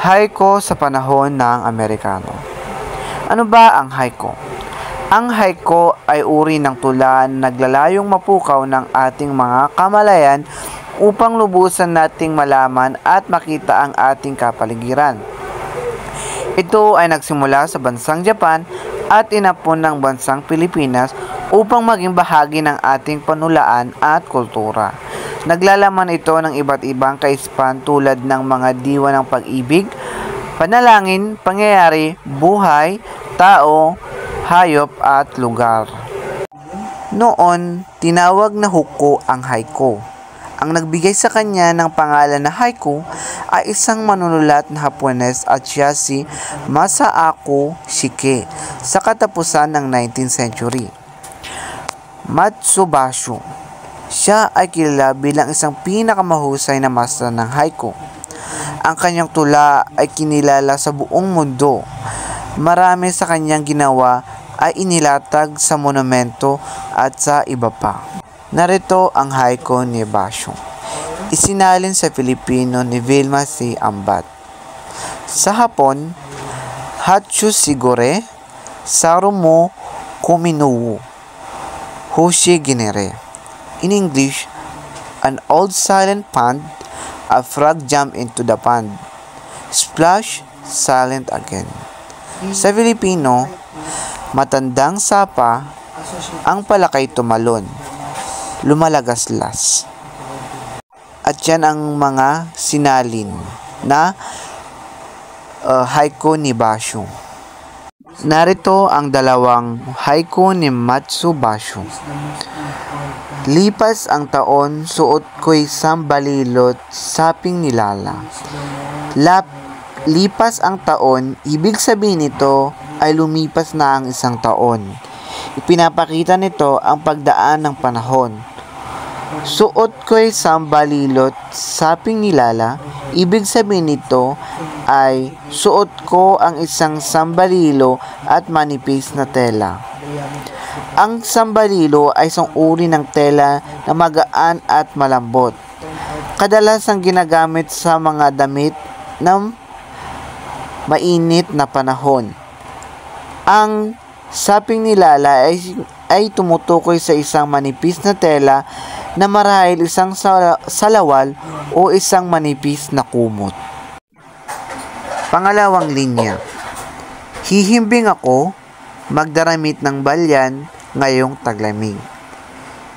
Haiku sa panahon ng Amerikano. Ano ba ang haiku? Ang haiku ay uri ng tula na naglalayong mapukaw ng ating mga kamalayan upang lubusan nating malaman at makita ang ating kapaligiran. Ito ay nagsimula sa bansang Japan at inapon ng bansang Pilipinas upang maging bahagi ng ating panulaan at kultura. Naglalaman ito ng iba't ibang kaisipan tulad ng mga diwa ng pag-ibig, panalangin, pangyayari, buhay, tao, hayop at lugar. Noon, tinawag na hukko ang haiku. Ang nagbigay sa kanya ng pangalan na haiku ay isang manunulat na Hapones at siya si Masaako Shike sa katapusan ng 19th century. Matsubasho. Siya ay kilala bilang isang pinakamahusay na master ng haiku. Ang kanyang tula ay kinilala sa buong mundo. Marami sa kanyang ginawa ay inilatag sa monumento at sa iba pa. Narito ang haiku ni Basho. Isinalin sa Filipino ni Vilma C. Ambat. Sa Hapon, Hachu Sigore, Sarumo Kuminuwu, Hoshi Ginere. In English, an old silent pond, a frog jumped into the pond. Splash, silent again. Sa Filipino, matandang sapa, ang palakay tumalon, lumalagaslas. At yan ang mga sinalin na haiku ni Basho. Narito ang dalawang haiku ni Matsubasho. Lipas ang taon, suot ko'y sambalilot, saping nilala. Lipas ang taon, ibig sabihin nito ay lumipas na ang isang taon. Ipinapakita nito ang pagdaan ng panahon. Suot ko'y sambalilot, saping nilala, ibig sabihin nito ay suot ko ang isang sambalilo at manipis na tela. Ang sambalilo ay isang uri ng tela na magaan at malambot. Kadalasang ginagamit sa mga damit ng mainit na panahon. Ang saping nilala ay tumutukoy sa isang manipis na tela na marahil isang salawal o isang manipis na kumot. Pangalawang linya. Hihimbing ako, magdaramit ng balyan ngayong taglamig.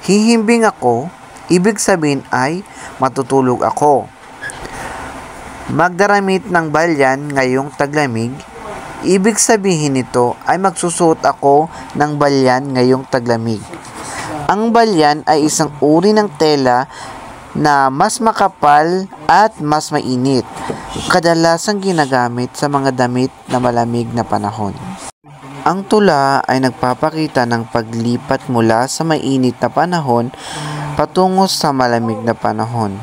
Hihimbing ako, ibig sabihin ay matutulog ako. Magdaramit ng balyan ngayong taglamig, ibig sabihin nito ay magsusuot ako ng balyan ngayong taglamig. Ang balyan ay isang uri ng tela na mas makapal at mas mainit, kadalasang ginagamit sa mga damit na malamig na panahon. Ang tula ay nagpapakita ng paglipat mula sa mainit na panahon patungo sa malamig na panahon.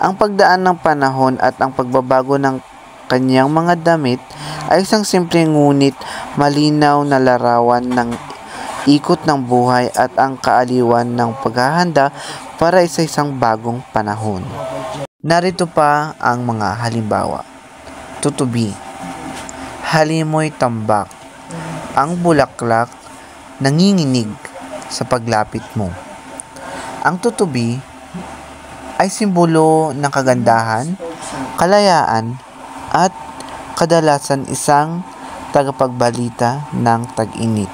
Ang pagdaan ng panahon at ang pagbabago ng kanyang mga damit ay isang simple ngunit malinaw na larawan ng ikot ng buhay at ang kaaliwan ng paghahanda para sa isang bagong panahon. Narito pa ang mga halimbawa. Tutubi. Halimoy tambak. Ang bulaklak nanginginig sa paglapit mo. Ang tutubi ay simbolo ng kagandahan, kalayaan, at kadalasan isang tagapagbalita ng tag-init.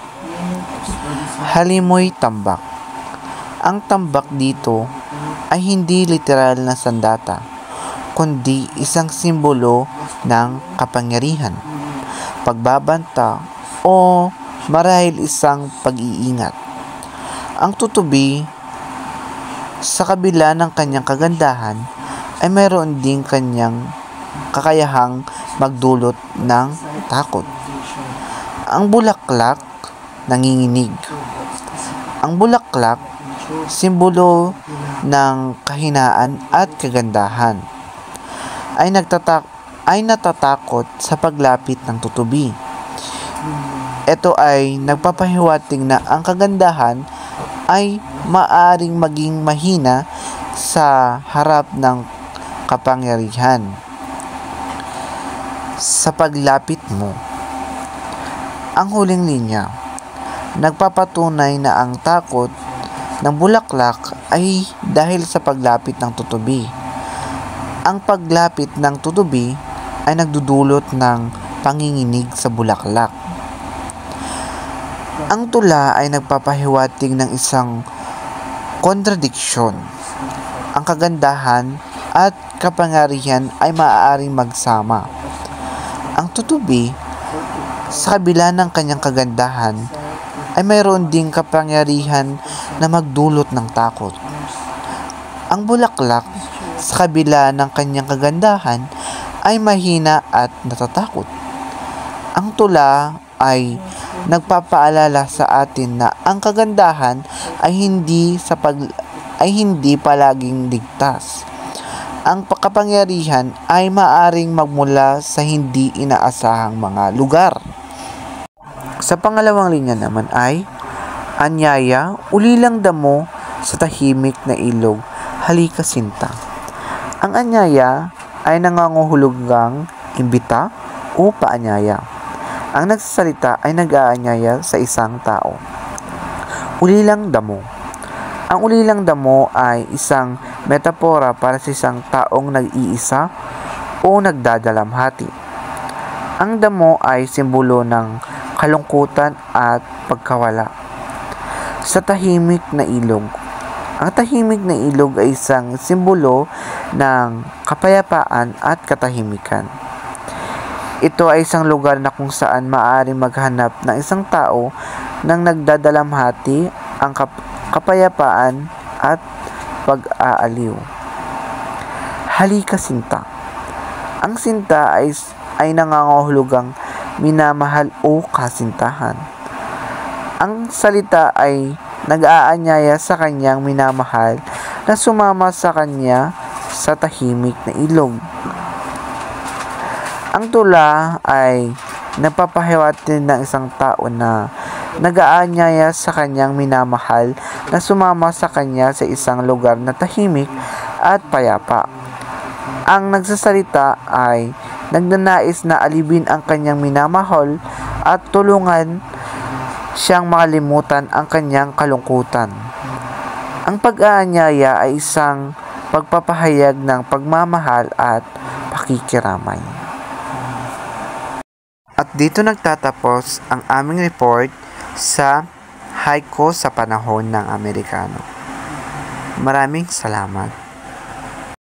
Halimoy tambak. Ang tambak dito ay hindi literal na sandata, kundi isang simbolo ng kapangyarihan, pagbabanta, o marahil isang pag-iingat. Ang tutubi, sa kabila ng kanyang kagandahan, ay mayroon ding kanyang kakayahang magdulot ng takot. Ang bulaklak, nanginginig. Ang bulaklak, simbolo ng kahinaan at kagandahan, ay natatakot sa paglapit ng tutubi. Ito ay nagpapahiwatig na ang kagandahan ay maaring maging mahina sa harap ng kapangyarihan. sa paglapit mo. Ang huling linya, nagpapatunay na ang takot ng bulaklak ay dahil sa paglapit ng tutubi. Ang paglapit ng tutubi ay nagdudulot ng panginginig sa bulaklak. Ang tula ay nagpapahiwatig ng isang kontradiksyon. Ang kagandahan at kapangyarihan ay maaaring magsama. Ang tutubi, sa kabila ng kanyang kagandahan, ay mayroon ding kapangyarihan na magdulot ng takot. Ang bulaklak, sa kabila ng kanyang kagandahan, ay mahina at natatakot. Ang tula ay nagpapaalala sa atin na ang kagandahan ay hindi palaging ligtas. Ang kapangyarihan ay maaring magmula sa hindi inaasahang mga lugar. Sa pangalawang linya naman ay, anyaya, ulilang damo sa tahimik na ilog, halika sinta. Ang anyaya ay nangangahulugang imbita o paanyaya. Ang nagsasalita ay nag-aanyaya sa isang tao. Ulilang damo. Ang ulilang damo ay isang metapora para sa isang taong nag-iisa o nagdadalamhati. Ang damo ay simbolo ng kalungkutan at pagkawala. Sa tahimik na ilog. Ang tahimik na ilog ay isang simbolo ng kapayapaan at katahimikan. Ito ay isang lugar na kung saan maaaring maghanap ng isang tao ng nagdadalamhati ang kapayapaan at pag-aaliw. Halika sinta. Ang sinta ay nangangahulugang minamahal o kasintahan. Ang salita ay nag-aanyaya sa kanyang minamahal na sumama sa kanya sa tahimik na ilog. Ang tula ay nagpapahiwatig ng isang tao na nag-aanyaya sa kanyang minamahal na sumama sa kanya sa isang lugar na tahimik at payapa. Ang nagsasalita ay nagnanais na alibin ang kanyang minamahal at tulungan siyang makalimutan ang kanyang kalungkutan. Ang pag-aanyaya ay isang pagpapahayag ng pagmamahal at pakikiramay. At dito nagtatapos ang aming report sa haiku sa panahon ng Amerikano. Maraming salamat.